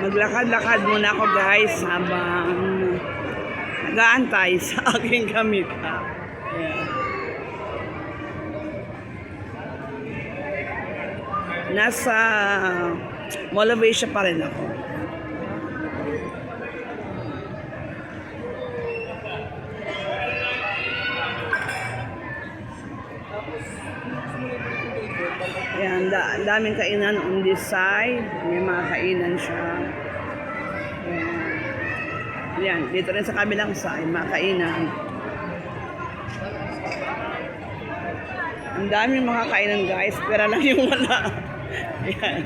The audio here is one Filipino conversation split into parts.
Maglakad-lakad muna ako guys habang nag-aantay sa aking kamit. Ayan. Nasa Mall of Asia pa rin ako. Ayan, daming kainan on this side. May mga kainan siya. Ayan. Ayan, dito rin sa kabilang side, mga kainan. Ang daming mga kainan guys, pero lang yung wala. Ayan.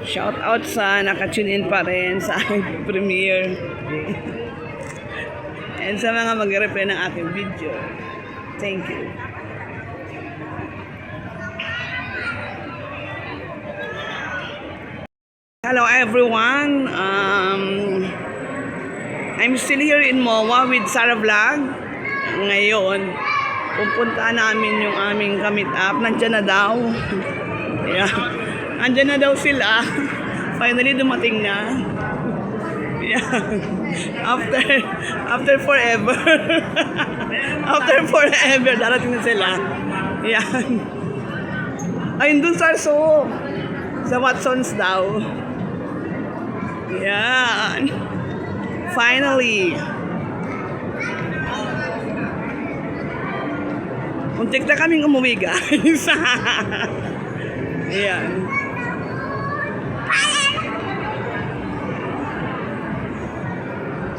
Shout out sa naka-tune in pa rin sa aking premiere. And sa mga mag-replay ng aking video. Thank you. Hello everyone. I'm still here in MOA with Sarah Vlog. Ngayon, pupunta namin yung aming kamit up. Nandiyan na daw. Yeah. Andiyan na daw sila. Finally, dumating na. Yeah. After forever. After forever, darating na sila. Yan. Ayun dun sa Arso. Sa Watsons daw. Yan. Finally. Muntik na kaming umuwi, guys. Yan.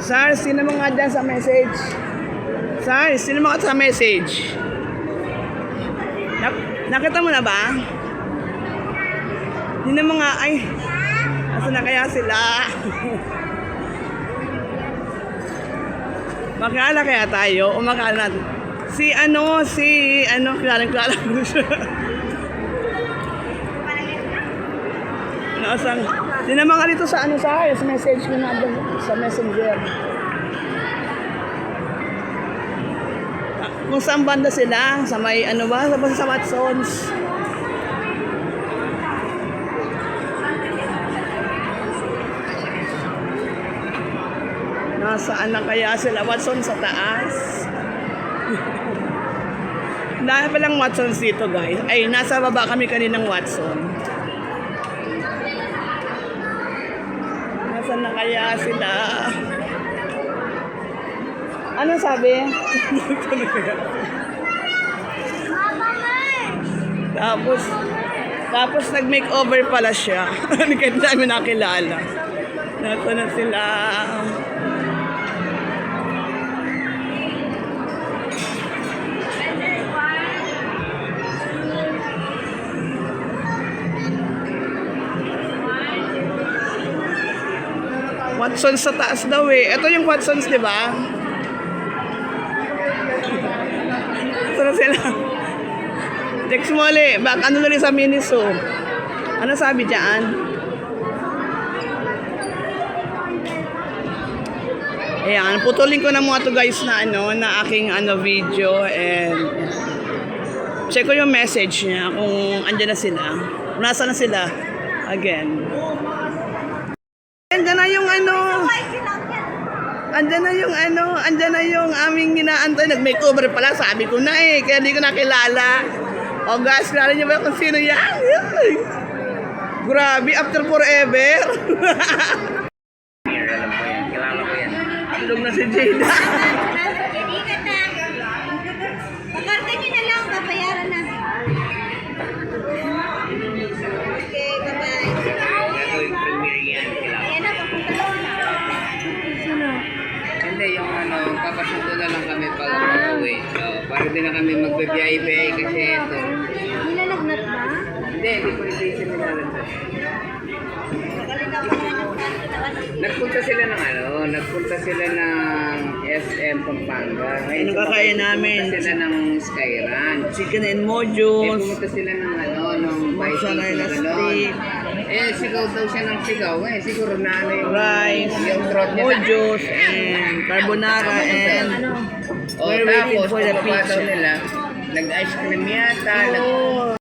Sir, sino mo nga dyan sa message? Sir, sino mo nga sa message? Nakita mo na ba? Sino mo nga, ay, asa na kaya sila? Makala kaya tayo? O makala natin? Si, kilala ko siya. Nasaan? Di naman ka dito sa sa message ko na sa messenger. Kung saan banda sila, sa may sa Watsons. Nasaan na kaya sila? Watsons sa taas. Dahil palang Watsons dito guys. Ay, nasa baba kami kaninang Watson. Nasaan na kaya sila? Ano sabi? Tapos nag-makeover pala siya. Hindi ka namin nakilala. Nasaan na sila? Watsons sa taas daw eh. Ito yung Watsons, di ba? Ito na sila. Text mo ulit. Ano na rin sa Miniso? Ano sabi dyan? Ayan. Putulin ko na mga to guys na aking video. And check ko yung message niya kung andyan na sila. Nasa na sila. Again. Andyan na yung andyan na yung aming ginaantay. Nag-makeover pala, sabi ko na eh. Kaya hindi ko nakilala. O guys, kilala niyo ba kung sino yan? Grabe, after forever. Alam ko yan, kilala ko yan. Andog na si Jada. Pakarta nyo na lang, babayaran na. Okay, bye-bye. Ito yung premiere yan, kilala ko. Ayan na, papunta lang. Hindi, yung papasundo na lang kami pag-uwi. So, para din na kami magbibiyahe kasi ito. Nilalagnat ba? Hindi ko rin siya nilalagnat. Magaling na pa na ng Nagpunta sila ng nagpunta sila ng SM Pampanga. Ano kakain namin? Pumunta sila ng Sky Ranch. Chicken and Eh, mojos. pumunta sila ng ng Mozzarella Vikings na stick. sigaw daw siya ng sigaw. Siguro na yung Rice, yung throat niya. mojos, and carbonara, and we're waiting tapos, for the pagkababa daw pizza. nila, nag-ice cream yata. Oh,